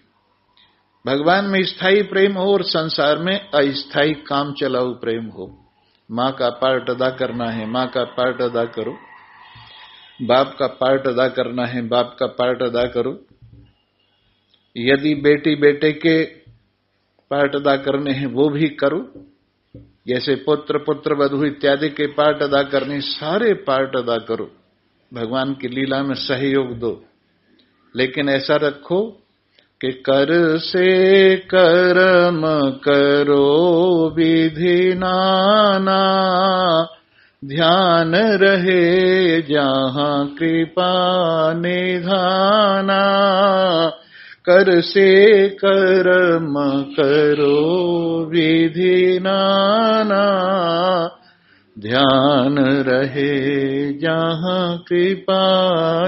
भगवान में स्थायी प्रेम हो और संसार में अस्थायी काम चलाऊ प्रेम हो। माँ का पार्ट अदा करना है, माँ का पार्ट अदा करो। बाप का पार्ट अदा करना है, बाप का पार्ट अदा करो। यदि बेटी बेटे के पार्ट अदा करने हैं वो भी करो। जैसे पुत्र पुत्र वधू इत्यादि के पार्ट अदा करने, सारे पार्ट अदा करो। भगवान की लीला में सहयोग दो, लेकिन ऐसा रखो कि कर से कर्म करो विधि नाना, ध्यान रहे जहां कृपा निधाना। कर से कर्म करो विधि नाना, ध्यान रहे जहाँ कृपा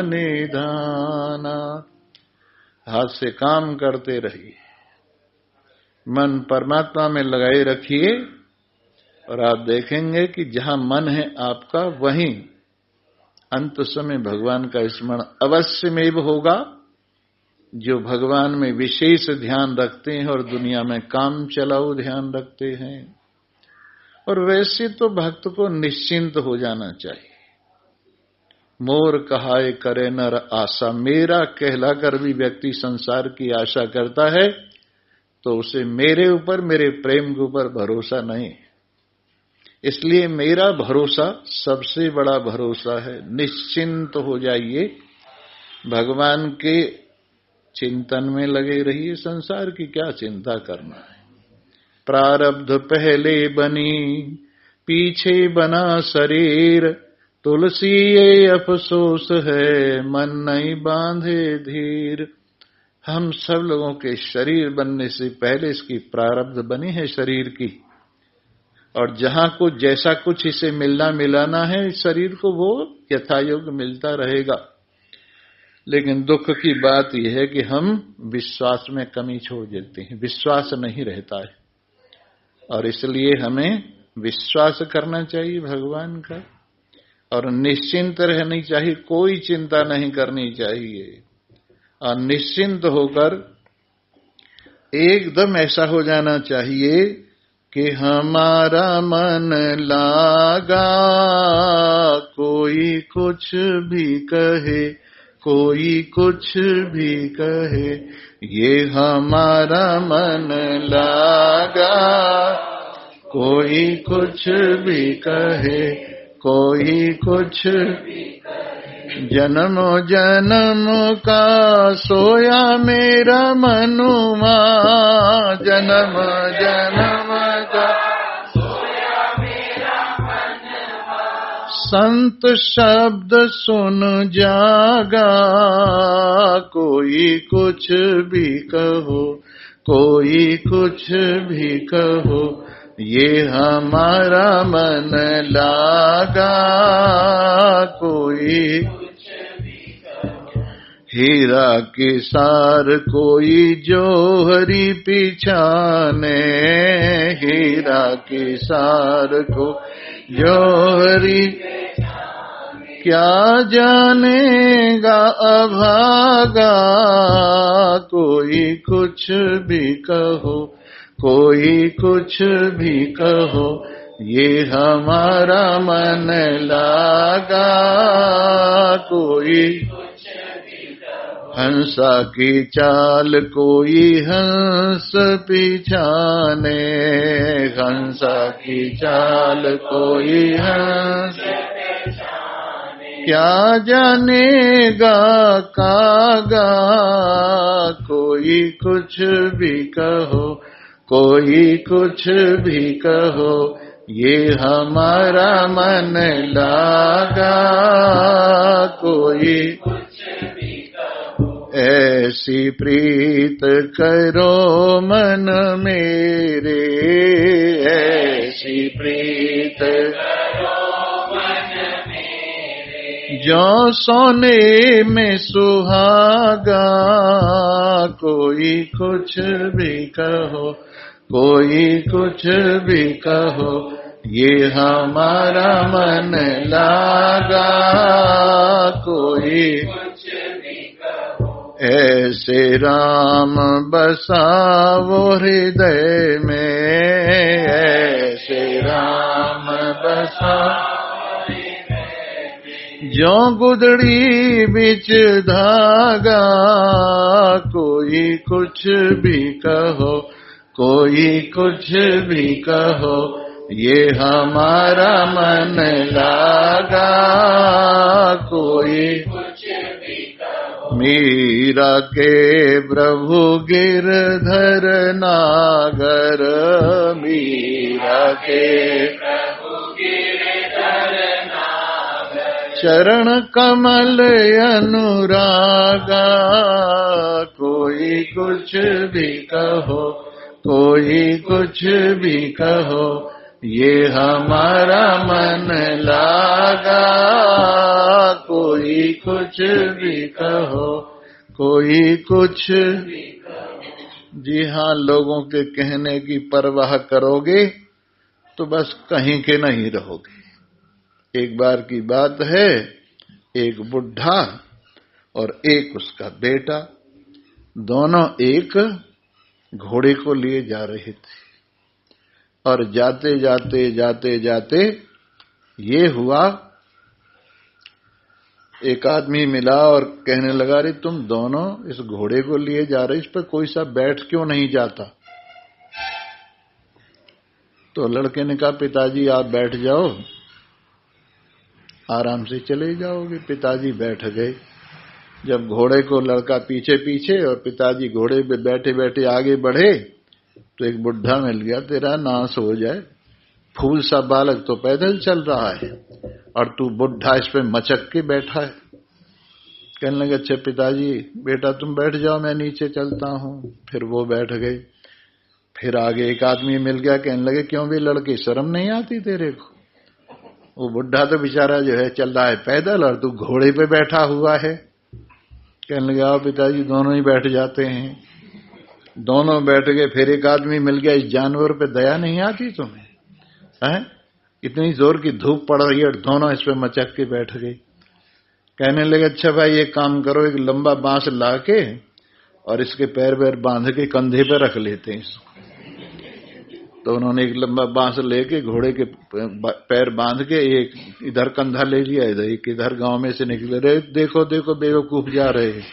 निधाना। हाथ से काम करते रहिए, मन परमात्मा में लगाए रखिए और आप देखेंगे कि जहां मन है आपका वहीं अंत समय भगवान का स्मरण अवश्य में होगा। जो भगवान में विशेष ध्यान रखते हैं और दुनिया में काम चलाओ ध्यान रखते हैं। और वैसे तो भक्त को निश्चिंत हो जाना चाहिए। मोर कहाए करे नर आशा, मेरा कहलाकर भी व्यक्ति संसार की आशा करता है तो उसे मेरे ऊपर, मेरे प्रेम के ऊपर भरोसा नहीं। इसलिए मेरा भरोसा सबसे बड़ा भरोसा है। निश्चिंत हो जाइए, भगवान के चिंतन में लगे रहिए, संसार की क्या चिंता करना है। प्रारब्ध पहले बनी पीछे बना शरीर, तुलसी ये अफसोस है मन नहीं बांधे धीर। हम सब लोगों के शरीर बनने से पहले इसकी प्रारब्ध बनी है शरीर की, और जहां कुछ जैसा कुछ इसे मिलना मिलाना है शरीर को वो यथायोग्य मिलता रहेगा। लेकिन दुख की बात यह है कि हम विश्वास में कमी छोड़ देते हैं, विश्वास नहीं रहता है। और इसलिए हमें विश्वास करना चाहिए भगवान का और निश्चिंत रहनी चाहिए, कोई चिंता नहीं करनी चाहिए। और निश्चिंत होकर एकदम ऐसा हो जाना चाहिए कि हमारा मन लागा, कोई कुछ भी कहे, कोई कुछ भी कहे, ये हमारा मन लागा, कोई कुछ भी कहे, कोई कुछ भी कहे। जन्म जन्म का सोया मेरा मनुमा, जन्म जन्म का सोया मेरा मनुमा, संत शब्द सुन जागा, कोई कुछ भी कहो, कोई कुछ भी कहो, ये हमारा मन लागा, कोई कुछ भी कहो। हीरा के सार कोई जोहरी पिछाने, हीरा के सार को जोहरी क्या जानेगा अभागा, कोई कुछ भी कहो, कोई कुछ भी कहो, ये हमारा मन लागा, कोई कुछ भी कहो। हंसा की चाल कोई हंस पिछाने, हंसा की चाल कोई हंस पिछाने, क्या जानेगा कागा, कोई कुछ भी कहो, कोई कुछ भी कहो, ये हमारा मन लागा, कोई कुछ भी कहो। ऐसी प्रीत करो मन मेरे, ऐसी प्रीत करो मन मेरे, जो सोने में सुहागा, कोई कुछ भी कहो, कोई कुछ भी कहो, ये हमारा मन लागा, कोई कुछ भी कहो। ऐसे राम बसावो हृदय में, ऐसे राम बसावो हृदय में, जो गुदड़ी बिच धागा, कोई कुछ भी कहो, कोई कुछ भी कहो, ये हमारा मन लागा, कोई कुछ भी कहो। मीरा के प्रभु गिरधर नागर, मीरा के प्रभु गिरधर नागर, चरण कमल अनुरागा, कोई कुछ भी कहो, कोई कुछ भी कहो, ये हमारा मन लागा, कोई कुछ भी कहो, कोई कुछ। जी हाँ, लोगों के कहने की परवाह करोगे तो बस कहीं के नहीं रहोगे। एक बार की बात है, एक बुढ़ा और एक उसका बेटा, दोनों एक घोड़े को लिए जा रहे थे और जाते जाते जाते जाते ये हुआ, एक आदमी मिला और कहने लगा, रे तुम दोनों इस घोड़े को लिए जा रहे, इस पर कोई सा बैठ क्यों नहीं जाता? तो लड़के ने कहा, पिताजी आप बैठ जाओ, आराम से चले जाओगे। पिताजी बैठ गए। जब घोड़े को लड़का पीछे पीछे और पिताजी घोड़े पे बैठे बैठे आगे बढ़े तो एक बुढ़ा मिल गया, तेरा नाश हो जाए, फूल सा बालक तो पैदल चल रहा है और तू बुढ़ा इस पे मचक के बैठा है। कहने लगे, अच्छा पिताजी, बेटा तुम बैठ जाओ, मैं नीचे चलता हूं। फिर वो बैठ गए। फिर आगे एक आदमी मिल गया, कहने लगे, क्यों भी लड़के, शर्म नहीं आती तेरे को? वो बुढ़ा तो बेचारा जो है चल रहा है पैदल और तू घोड़े पे बैठा हुआ है। कहने लगे, आओ पिताजी, दोनों ही बैठ जाते हैं। दोनों बैठ गए। फिर एक आदमी मिल गया, इस जानवर पे दया नहीं आती तुम्हें? है इतनी जोर की धूप पड़ रही है और दोनों इस पे मचक के बैठ गए। कहने लगे, अच्छा भाई एक काम करो, एक लंबा बांस ला के और इसके पैर पैर बांध के कंधे पे रख लेते हैं इसको। तो उन्होंने एक लंबा बांस लेके घोड़े के पैर बांध के एक इधर कंधा ले लिया, इधर एक इधर, गांव में से निकले रहे, देखो देखो बेवकूफ जा रहे हैं,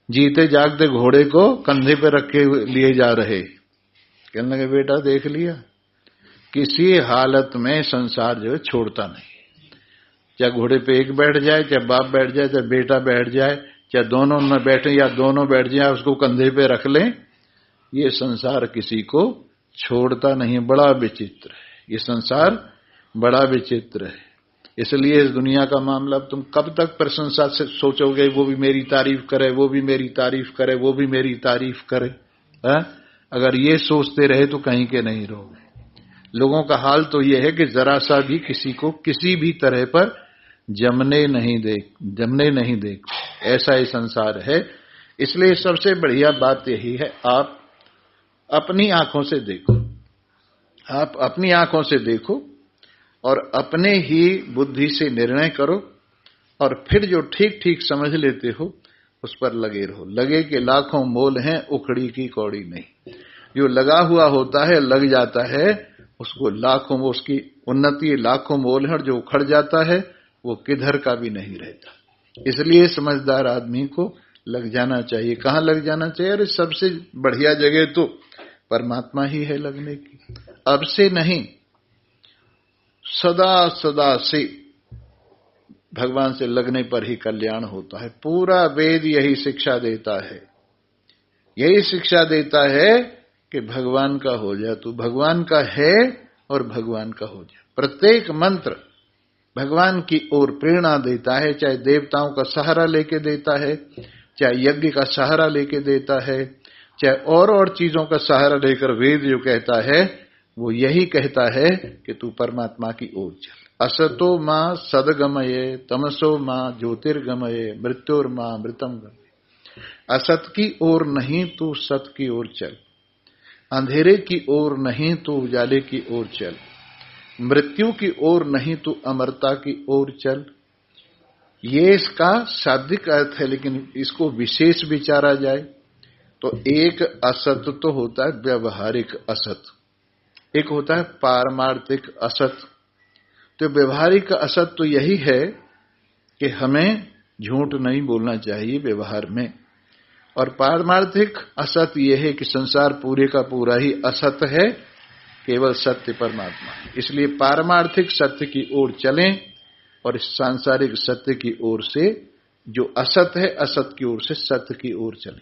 जीते जागते घोड़े को कंधे पे रख के लिए जा रहे। कहने लगे, बेटा देख लिया, किसी हालत में संसार जो है छोड़ता नहीं, चाहे घोड़े पे एक बैठ जाए, चाहे बाप बैठ जाए, चाहे बेटा बैठ जाए, चाहे दोनों न बैठे या दोनों बैठ जाए, उसको कंधे पे रख लें, ये संसार किसी को छोड़ता नहीं। बड़ा विचित्र है ये संसार, बड़ा विचित्र है। इसलिए इस दुनिया का मामला तुम कब तक प्रशंसा से सोचोगे, वो भी मेरी तारीफ करे, वो भी मेरी तारीफ करे, वो भी मेरी तारीफ करे? अगर ये सोचते रहे तो कहीं के नहीं रहोगे। लोगों का हाल तो ये है कि जरा सा भी किसी को किसी भी तरह पर जमने नहीं देख, ऐसा ही संसार है। इसलिए सबसे बढ़िया बात यही है, आप अपनी आंखों से देखो, आप अपनी आंखों से देखो और अपने ही बुद्धि से निर्णय करो और फिर जो ठीक ठीक समझ लेते हो उस पर लगे रहो। लगे के लाखों मोल हैं, उखड़ी की कौड़ी नहीं। जो लगा हुआ होता है, लग जाता है, उसको लाखों, उसकी उन्नति लाखों मोल है, और जो उखड़ जाता है वो किधर का भी नहीं रहता। इसलिए समझदार आदमी को लग जाना चाहिए। कहाँ लग जाना चाहिए? अरे सबसे बढ़िया जगह तो परमात्मा ही है लगने की। अब से नहीं, सदा सदा से भगवान से लगने पर ही कल्याण होता है। पूरा वेद यही शिक्षा देता है, यही शिक्षा देता है कि भगवान का हो जा, तू भगवान का है और भगवान का हो जा। प्रत्येक मंत्र भगवान की ओर प्रेरणा देता है, चाहे देवताओं का सहारा लेके देता है, चाहे यज्ञ का सहारा लेके देता है, चाहे और चीजों का सहारा लेकर वेद जो कहता है वो यही कहता है कि तू परमात्मा की ओर चल। असतो मां सदगमये तमसो मां ज्योतिर्गमये मृत्योर मां मृतम गमये। असत की ओर नहीं तू सत की ओर चल, अंधेरे की ओर नहीं तू उजाले की ओर चल, मृत्यु की ओर नहीं तू अमरता की ओर चल। ये इसका शाब्दिक अर्थ है, लेकिन इसको विशेष विचारा जाए तो एक असत तो होता है व्यवहारिक असत, एक होता है पारमार्थिक असत। तो व्यवहारिक असत तो यही है कि हमें झूठ नहीं बोलना चाहिए व्यवहार में, और पारमार्थिक असत यह है कि संसार पूरे का पूरा ही असत है, केवल सत्य परमात्मा है। इसलिए पारमार्थिक सत्य की ओर चलें और इस सांसारिक सत्य की ओर से जो असत है, असत की ओर से सत्य की ओर चलें।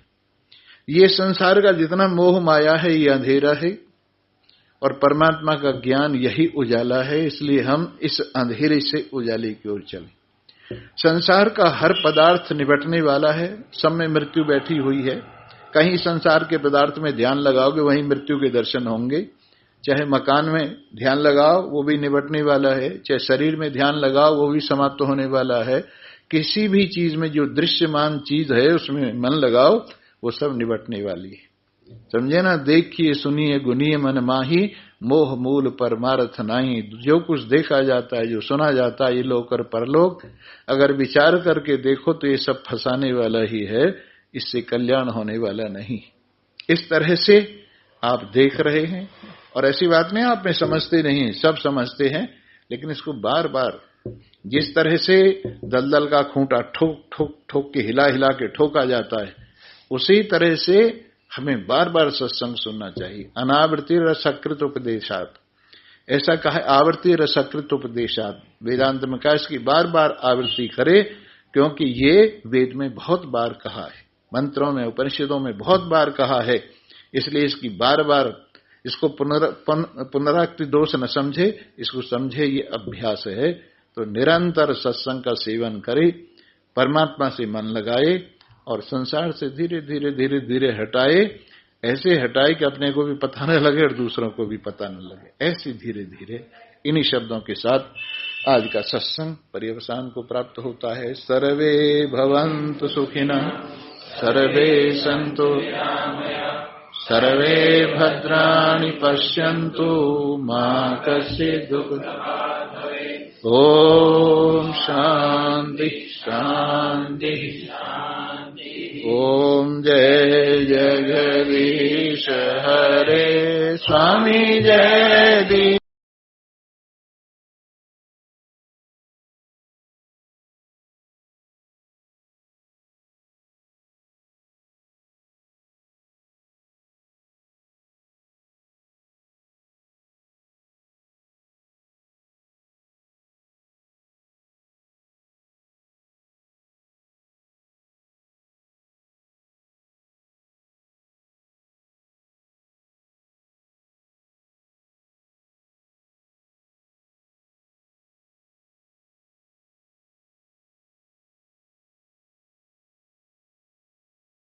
ये संसार का जितना मोह माया है ये अंधेरा है और परमात्मा का ज्ञान यही उजाला है। इसलिए हम इस अंधेरे से उजाले की ओर चलें। संसार का हर पदार्थ निबटने वाला है, सब में मृत्यु बैठी हुई है। कहीं संसार के पदार्थ में ध्यान लगाओगे वहीं मृत्यु के दर्शन होंगे, चाहे मकान में ध्यान लगाओ वो भी निबटने वाला है, चाहे शरीर में ध्यान लगाओ वो भी समाप्त होने वाला है। किसी भी चीज में जो दृश्यमान चीज है उसमें मन लगाओ वो सब निबटने वाली है। समझे ना? देखिए सुनिए गुनिए मन माही, मोह मूल परमार्थ नाही। जो कुछ देखा जाता है, जो सुना जाता है, ये लोक और परलोक, अगर विचार करके देखो तो ये सब फंसाने वाला ही है, इससे कल्याण होने वाला नहीं। इस तरह से आप देख रहे हैं, और ऐसी बात नहीं आप में समझते नहीं, सब समझते हैं, लेकिन इसको बार बार जिस तरह से दलदल का खूंटा ठोक ठोक ठोक के हिला हिला के ठोका जाता है, उसी तरह से हमें बार बार सत्संग सुनना चाहिए। अनावृत्ति रसकृत उपदेशात, ऐसा कहा है, आवृत्ति रसकृत उपदेशात। वेदांत में कहा इसकी बार बार आवृत्ति करे, क्योंकि ये वेद में बहुत बार कहा है, मंत्रों में उपनिषदों में बहुत बार कहा है, इसलिए इसकी बार बार इसको पुनरावृत्ति दोष न समझे, इसको समझे ये अभ्यास है। तो निरंतर सत्संग का सेवन करे, परमात्मा से मन लगाए और संसार से धीरे धीरे धीरे धीरे हटाए। ऐसे हटाए कि अपने को भी पता न लगे और दूसरों को भी पता न लगे, ऐसे धीरे धीरे। इन्हीं शब्दों के साथ आज का सत्संग पर्यवसान को प्राप्त होता है। सर्वे भवन्तु सुखिनः, सर्वे सन्तु, सर्वे भद्राणि पश्यन्तु, मा कश्चित् दुःखभाग् भवेत्। ओम शांति शांति शांति। ओम जय जगदीश हरे स्वामी जय दी।